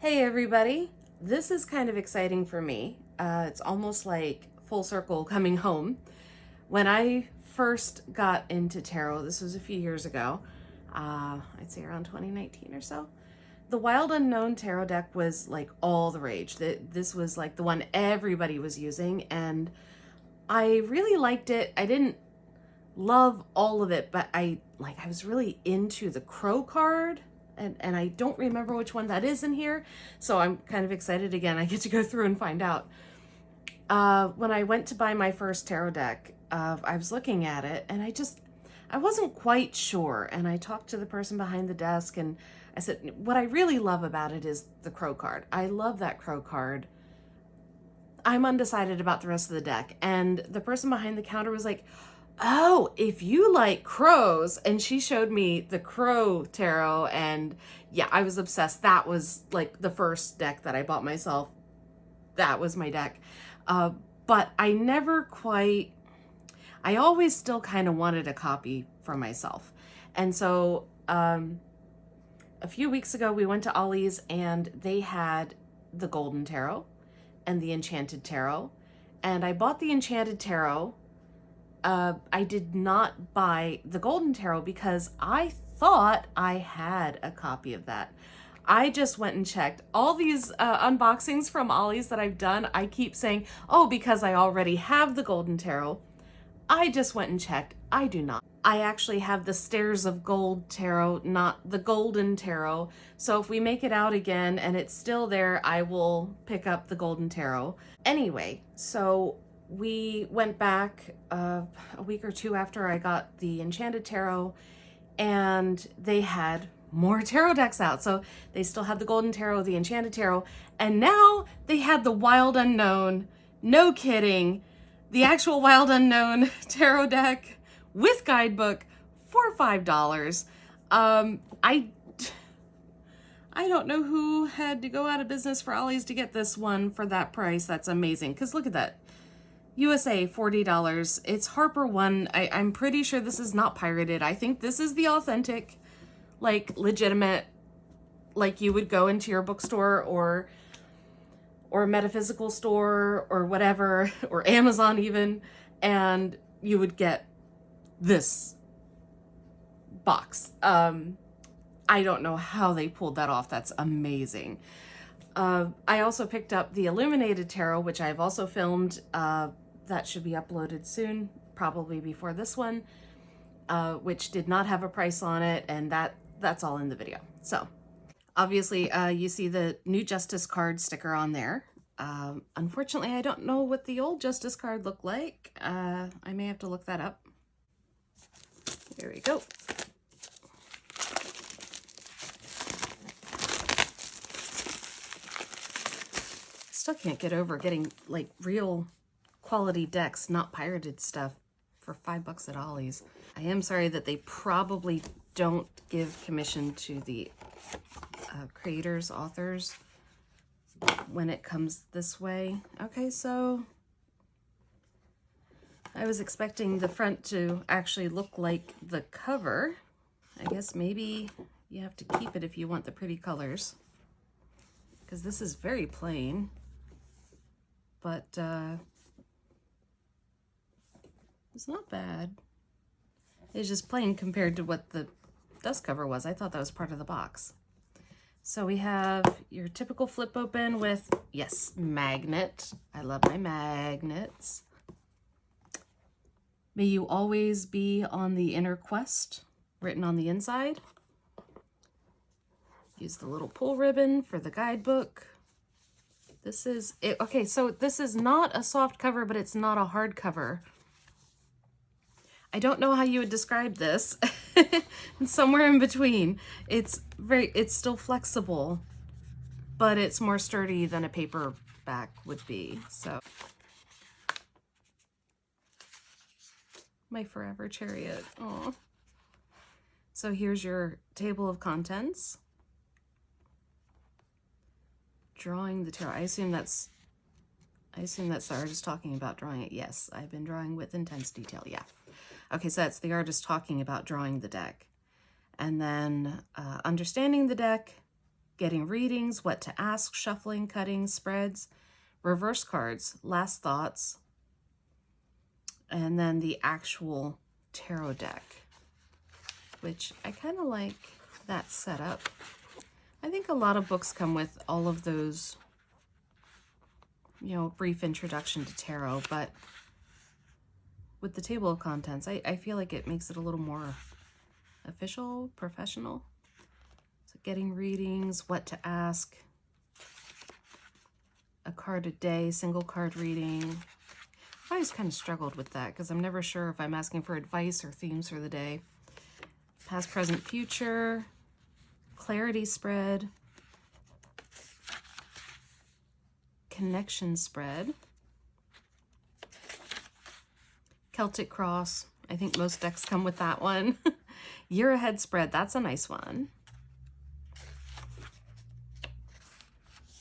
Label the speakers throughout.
Speaker 1: Hey everybody, this is kind of exciting for me. It's almost like full circle coming home. When I first got into tarot, this was a few years ago, I'd say around 2019 or so, the Wild Unknown tarot deck was like all the rage. This was like the one everybody was using, and I really liked it. I didn't love all of it, but I was really into the Crow card, and I don't remember which one that is in here, so I'm kind of excited again. I get to go through and find out. When I went to buy my first tarot deck, I was looking at it, and I wasn't quite sure, and I talked to the person behind the desk, and I said, what I really love about it is the Crow card. I love that Crow card. I'm undecided about the rest of the deck. And the person behind the counter was like, oh, if you like crows, and she showed me the Crow tarot, and yeah, I was obsessed. That was like the first deck that I bought myself. That was my deck. But I always still kind of wanted a copy for myself. And so a few weeks ago, we went to Ollies, and they had the Golden Tarot and the Enchanted Tarot. And I bought the Enchanted Tarot. I did not buy the Golden Tarot because I thought I had a copy of that. I just went and checked all these unboxings from Ollies that I've done. I keep saying, oh, because I already have the Golden Tarot. I just went and checked. I do not. I actually have the Stairs of Gold Tarot, not the Golden Tarot. So if we make it out again and it's still there, I will pick up the Golden Tarot. Anyway, so we went back a week or two after I got the Enchanted Tarot, and they had more tarot decks out. So they still had the Golden Tarot, the Enchanted Tarot, and now they had the Wild Unknown. No kidding. The actual Wild Unknown tarot deck with Guidebook for $5. I don't know who had to go out of business for Ollies to get this one for that price. That's amazing. Because look at that. USA, $40. It's Harper One. I'm pretty sure this is not pirated. I think this is the authentic, like legitimate, like you would go into your bookstore or metaphysical store or whatever, or Amazon even, and you would get this box. I don't know how they pulled that off. That's amazing. I also picked up the Illuminated Tarot, which I've also filmed. That should be uploaded soon, probably before this one, which did not have a price on it, and that's all in the video. So obviously, you see the new Justice card sticker on there. Unfortunately, I don't know what the old Justice card looked like. I may have to look that up. Here we go. Still can't get over getting like real quality decks, not pirated stuff, for $5 at Ollies. I am sorry that they probably don't give commission to the creators, authors, when it comes this way. Okay, so I was expecting the front to actually look like the cover. I guess maybe you have to keep it if you want the pretty colors, because this is very plain. But it's not bad. It's just plain compared to what the dust cover was. I thought that was part of the box. So we have your typical flip open with, yes, magnet. I love my magnets. May you always be on the inner quest, written on the inside. Use the little pull ribbon for the guidebook. This is it. Okay, so this is not a soft cover, but it's not a hard cover. I don't know how you would describe this. Somewhere in between. It's still flexible, but it's more sturdy than a paperback would be. So my forever chariot. Oh. So here's your table of contents. Drawing the tarot. I assume that's the artist talking about drawing it. Yes, I've been drawing with intense detail. Yeah. Okay, so that's the artist talking about drawing the deck. And then understanding the deck, getting readings, what to ask, shuffling, cutting, spreads, reverse cards, last thoughts, and then the actual tarot deck, which I kind of like that setup. I think a lot of books come with all of those, you know, brief introduction to tarot, but with the table of contents, I feel like it makes it a little more official, professional. So getting readings, what to ask, a card a day, single card reading. I always kind of struggled with that because I'm never sure if I'm asking for advice or themes for the day. Past, present, future, clarity spread, connection spread, Celtic cross. I think most decks come with that one. Year ahead spread, that's a nice one.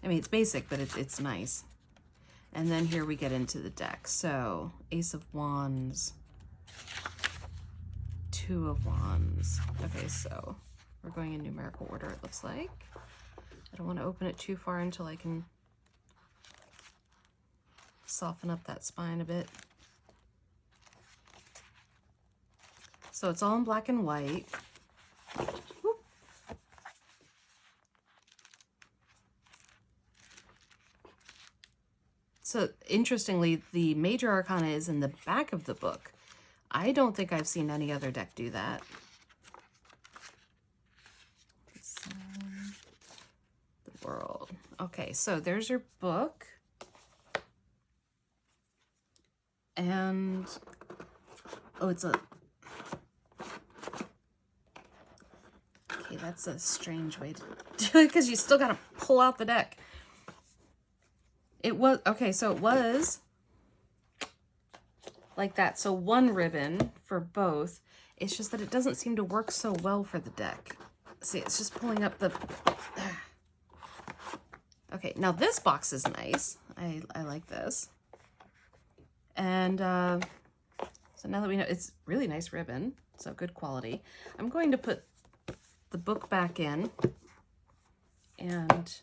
Speaker 1: I mean, it's basic, but it's nice. And then here we get into the deck. So Ace of Wands, Two of Wands. Okay, so we're going in numerical order, it looks like. I don't want to open it too far until I can soften up that spine a bit. So it's all in black and white. Whoop. So interestingly, the major arcana is in the back of the book. I don't think I've seen any other deck do that. The World. Okay, so there's your book. And, oh, it's a, okay, that's a strange way to do it because you still got to pull out the deck. It was, okay, so it was like that. So one ribbon for both. It's just that it doesn't seem to work so well for the deck. See, it's just pulling up the, okay, now this box is nice. I like this. And so now that we know, it's really nice ribbon, so good quality. I'm going to put the book back in and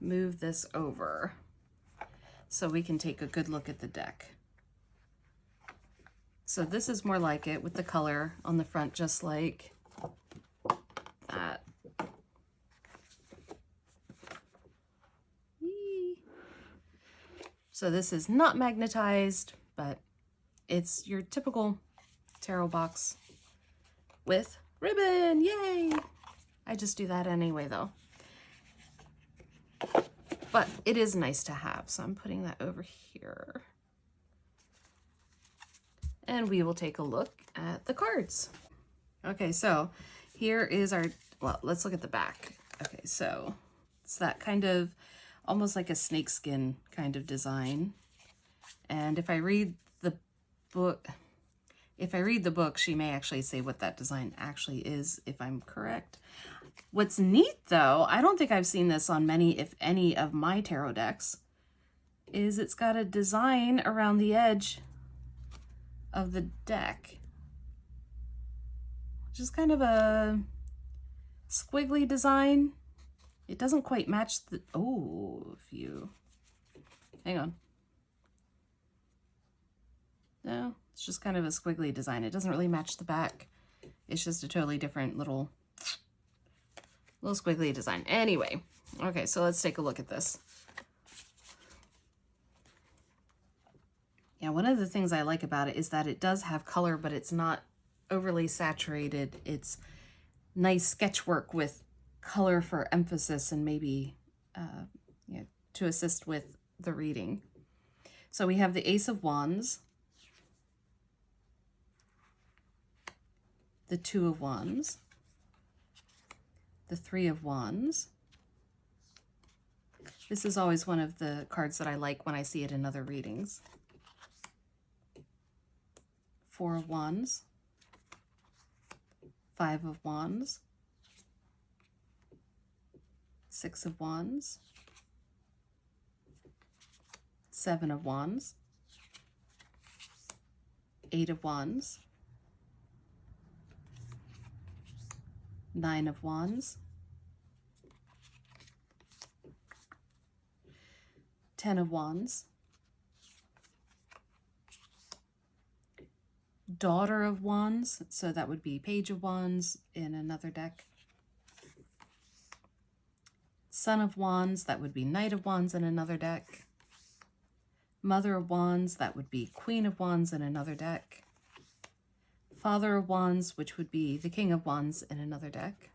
Speaker 1: move this over so we can take a good look at the deck. So this is more like it with the color on the front, just like that. So this is not magnetized, but it's your typical tarot box with ribbon. Yay! I just do that anyway, though. But it is nice to have, so I'm putting that over here. And we will take a look at the cards. Okay, so here is our, well, let's look at the back. Okay, so it's that kind of almost like a snakeskin kind of design. And if I read the book, she may actually say what that design actually is, if I'm correct. What's neat though, I don't think I've seen this on many, if any, of my tarot decks, is it's got a design around the edge of the deck, which is kind of a squiggly design. It doesn't quite match the, oh, if you, hang on. No, it's just kind of a squiggly design. It doesn't really match the back. It's just a totally different little squiggly design. Anyway, okay, so let's take a look at this. Yeah, one of the things I like about it is that it does have color, but it's not overly saturated. It's nice sketch work with color for emphasis and maybe you know, to assist with the reading. So we have the Ace of Wands, the Two of Wands, the Three of Wands. This is always one of the cards that I like when I see it in other readings. Four of Wands, Five of Wands, Six of Wands, Seven of Wands, Eight of Wands, Nine of Wands, Ten of Wands. Daughter of Wands, so that would be Page of Wands in another deck. Son of Wands, that would be Knight of Wands in another deck. Mother of Wands, that would be Queen of Wands in another deck. Father of Wands, which would be the King of Wands in another deck.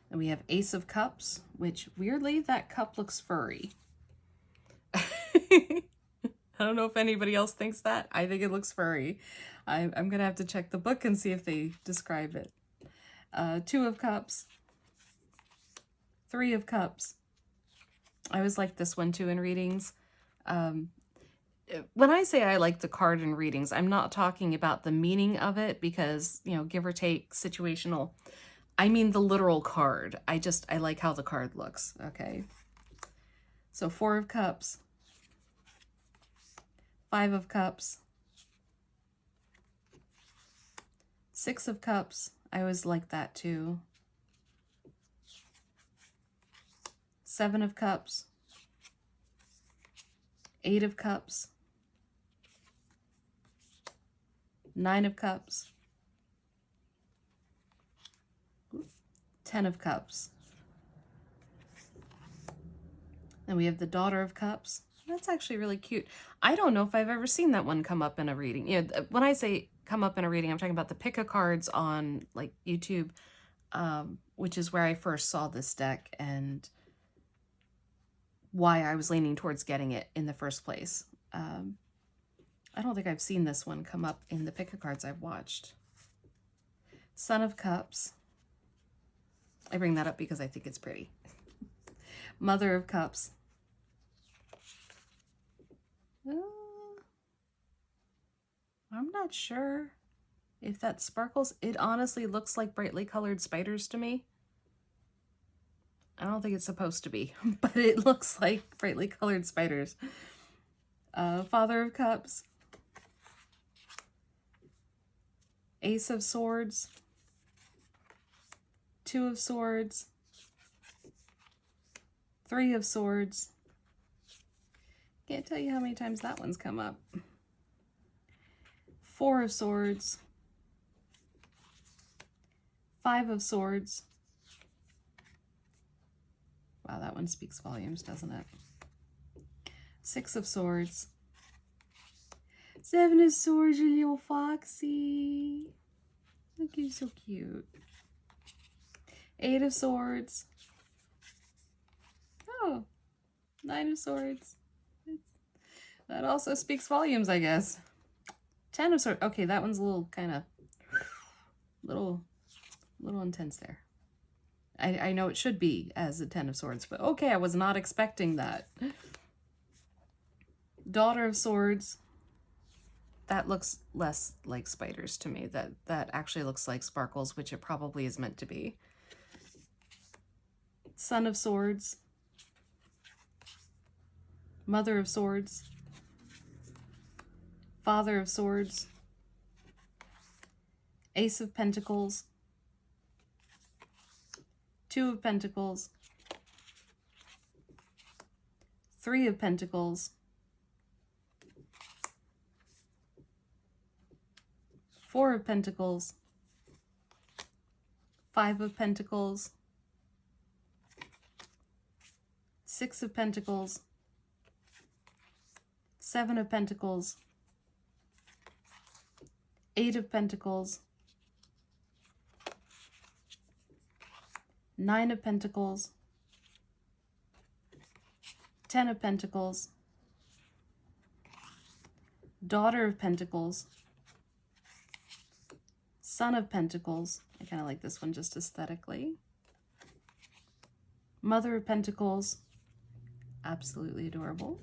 Speaker 1: And we have Ace of Cups, which weirdly, that cup looks furry. I don't know if anybody else thinks that. I think it looks furry. I'm going to have to check the book and see if they describe it. Two of Cups. Three of Cups. I always like this one too in readings. When I say I like the card in readings, I'm not talking about the meaning of it because, you know, give or take, situational. I mean the literal card. I like how the card looks. Okay. So Four of Cups. Five of Cups. Six of Cups. I always like that too. Seven of Cups. Eight of Cups. Nine of Cups. 10 of Cups. Then we have the Daughter of Cups. That's actually really cute. I don't know if I've ever seen that one come up in a reading. You know, when I say come up in a reading, I'm talking about the pick a cards on like YouTube, which is where I first saw this deck and why I was leaning towards getting it in the first place. I don't think I've seen this one come up in the pick a cards I've watched. Son of Cups. I bring that up because I think it's pretty. Mother of Cups. I'm not sure if that sparkles. It honestly looks like brightly colored spiders to me. I don't think it's supposed to be, but it looks like brightly colored spiders. Father of Cups. Ace of Swords. Two of Swords. Three of Swords. Can't tell you how many times that one's come up. Four of Swords. Five of Swords. Wow, that one speaks volumes, doesn't it? Six of Swords. Seven of Swords, you little foxy. Look, you're so cute. Eight of Swords. Oh, Nine of Swords. That also speaks volumes, I guess. 10 of Swords. Okay, that one's a little kind of little intense there. I know it should be as a 10 of Swords, but okay, I was not expecting that. Daughter of Swords. That looks less like spiders to me. That actually looks like sparkles, which it probably is meant to be. Son of Swords. Mother of Swords. Father of Swords. Ace of Pentacles. Two of Pentacles. Three of Pentacles. Four of Pentacles. Five of Pentacles. Six of Pentacles. Seven of Pentacles. Eight of Pentacles. Nine of Pentacles. 10 of Pentacles. Daughter of Pentacles. Son of Pentacles. I kind of like this one just aesthetically. Mother of Pentacles. Absolutely adorable.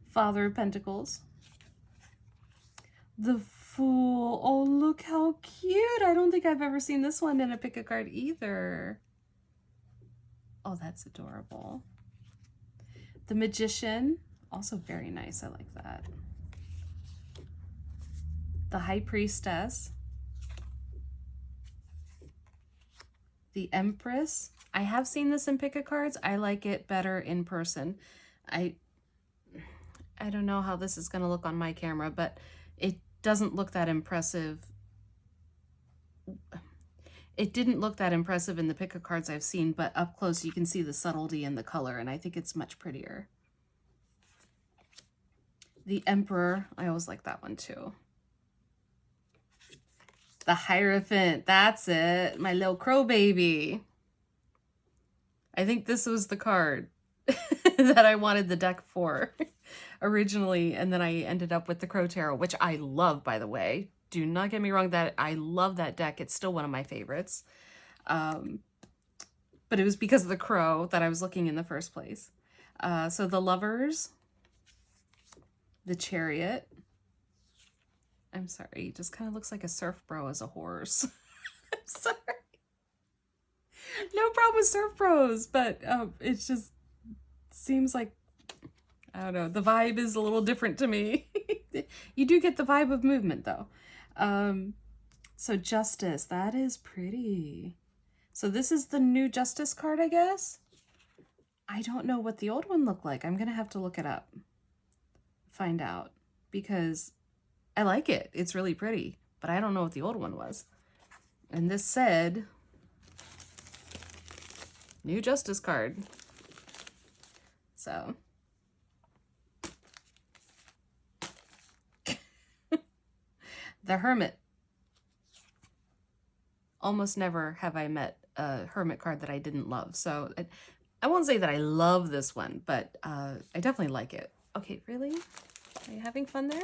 Speaker 1: Father of Pentacles. The Fool. Oh, look how cute. I don't think I've ever seen this one in a pick a card either. Oh, that's adorable. The Magician. Also very nice. I like that. The High Priestess. The Empress. I have seen this in pick-a-cards. I like it better in person. I don't know how this is going to look on my camera, but it doesn't look that impressive. It didn't look that impressive in the pick-a-cards I've seen, but up close you can see the subtlety in the color, and I think it's much prettier. The Emperor. I always like that one too. The Hierophant, that's it. My little crow baby. I think this was the card that I wanted the deck for originally, and then I ended up with the Crow Tarot, which I love, by the way. Do not get me wrong, that I love that deck. It's still one of my favorites. But it was because of the crow that I was looking in the first place. So the Lovers, the Chariot. I'm sorry, it just kind of looks like a surf bro as a horse. I'm sorry. No problem with surf bros, but it just seems like, I don't know, the vibe is a little different to me. You do get the vibe of movement though. So Justice, that is pretty. So this is the new Justice card, I guess? I don't know what the old one looked like. I'm gonna have to look it up. Find out, because I like it. It's really pretty, but I don't know what the old one was. And this said, new Justice card. So. The Hermit. Almost never have I met a Hermit card that I didn't love. So I won't say that I love this one, but I definitely like it. Okay, really? Are you having fun there?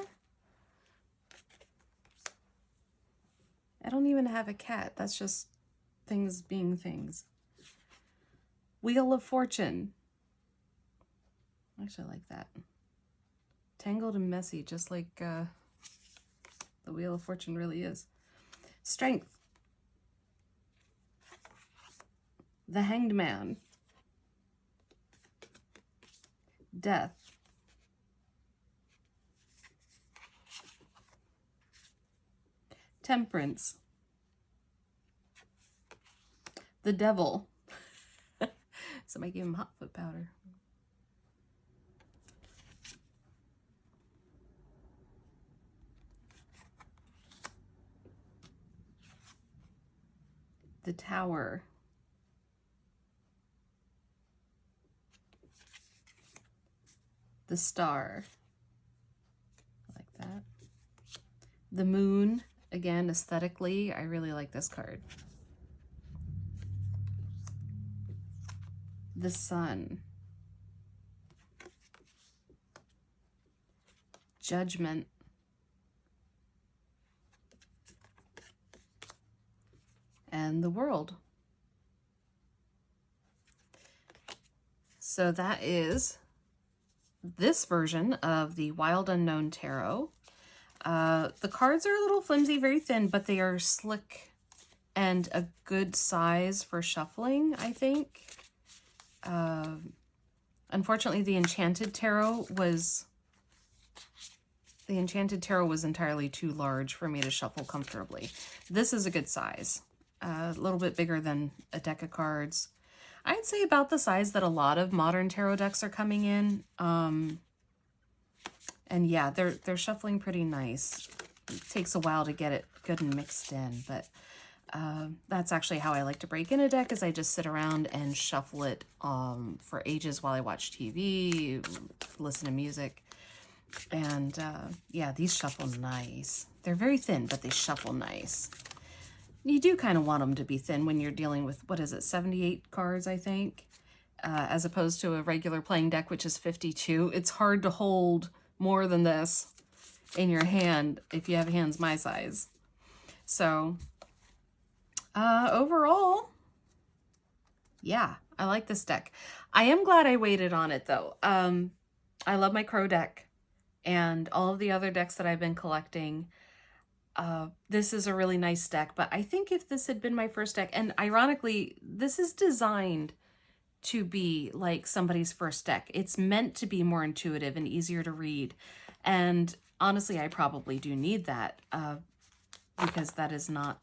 Speaker 1: I don't even have a cat. That's just things being things. Wheel of Fortune. Actually, I like that. Tangled and messy, just like the Wheel of Fortune really is. Strength. The Hanged Man. Death. Temperance. The Devil. Somebody gave him hot foot powder. The Tower. The Star. I like that. The Moon. Again, aesthetically, I really like this card. The Sun. Judgment. And the World. So that is this version of the Wild Unknown Tarot. The cards are a little flimsy, very thin, but they are slick and a good size for shuffling, I think. Unfortunately, the Enchanted Tarot was entirely too large for me to shuffle comfortably. This is a good size, a little bit bigger than a deck of cards. I'd say about the size that a lot of modern tarot decks are coming in. And yeah, they're shuffling pretty nice. It takes a while to get it good and mixed in, but that's actually how I like to break in a deck, is I just sit around and shuffle it for ages while I watch TV, listen to music. And yeah, these shuffle nice. They're very thin, but they shuffle nice. You do kind of want them to be thin when you're dealing with, what is it, 78 cards, I think, as opposed to a regular playing deck, which is 52. It's hard to hold more than this in your hand if you have hands my size. So overall, yeah, I like this deck. I am glad I waited on it though. I love my Crow deck and all of the other decks that I've been collecting. This is a really nice deck, but I think if this had been my first deck, and ironically, this is designed to be like somebody's first deck. It's meant to be more intuitive and easier to read. And honestly, I probably do need that because that is not...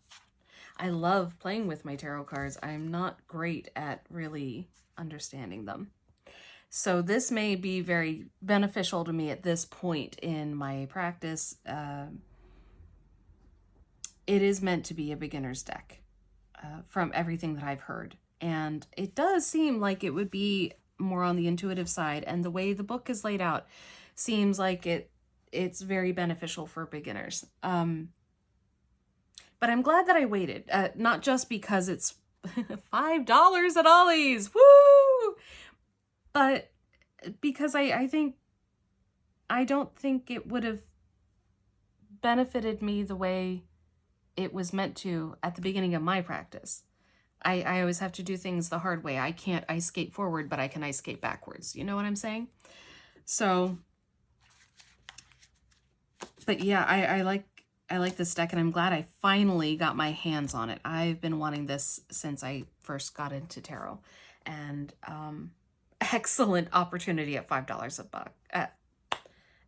Speaker 1: I love playing with my tarot cards. I'm not great at really understanding them. So this may be very beneficial to me at this point in my practice. It is meant to be a beginner's deck from everything that I've heard. And it does seem like it would be more on the intuitive side. And the way the book is laid out seems like it's very beneficial for beginners. But I'm glad that I waited, not just because it's $5 at Ollies, woo! But because I don't think it would have benefited me the way it was meant to at the beginning of my practice. I always have to do things the hard way. I can't ice skate forward, but I can ice skate backwards. You know what I'm saying? So, but yeah, I like this deck, and I'm glad I finally got my hands on it. I've been wanting this since I first got into tarot, and excellent opportunity at $5 a buck.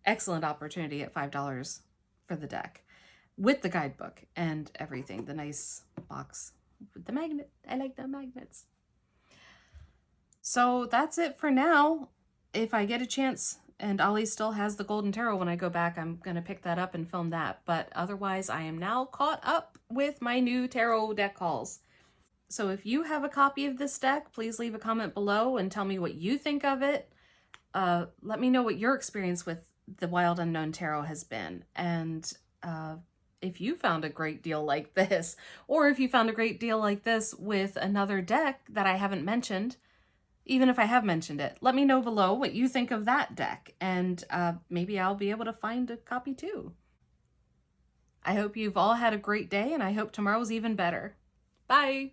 Speaker 1: Excellent opportunity at $5 for the deck, with the guidebook and everything. The nice box with the magnet. I like the magnets. So that's it for now. If I get a chance, and Ollie still has the Golden Tarot when I go back, I'm going to pick that up and film that. But otherwise, I am now caught up with my new tarot deck hauls. So if you have a copy of this deck, please leave a comment below and tell me what you think of it. Let me know what your experience with the Wild Unknown Tarot has been. And if you found a great deal like this, or if you found a great deal like this with another deck that I haven't mentioned, even if I have mentioned it, let me know below what you think of that deck, and maybe I'll be able to find a copy too. I hope you've all had a great day, and I hope tomorrow's even better. Bye!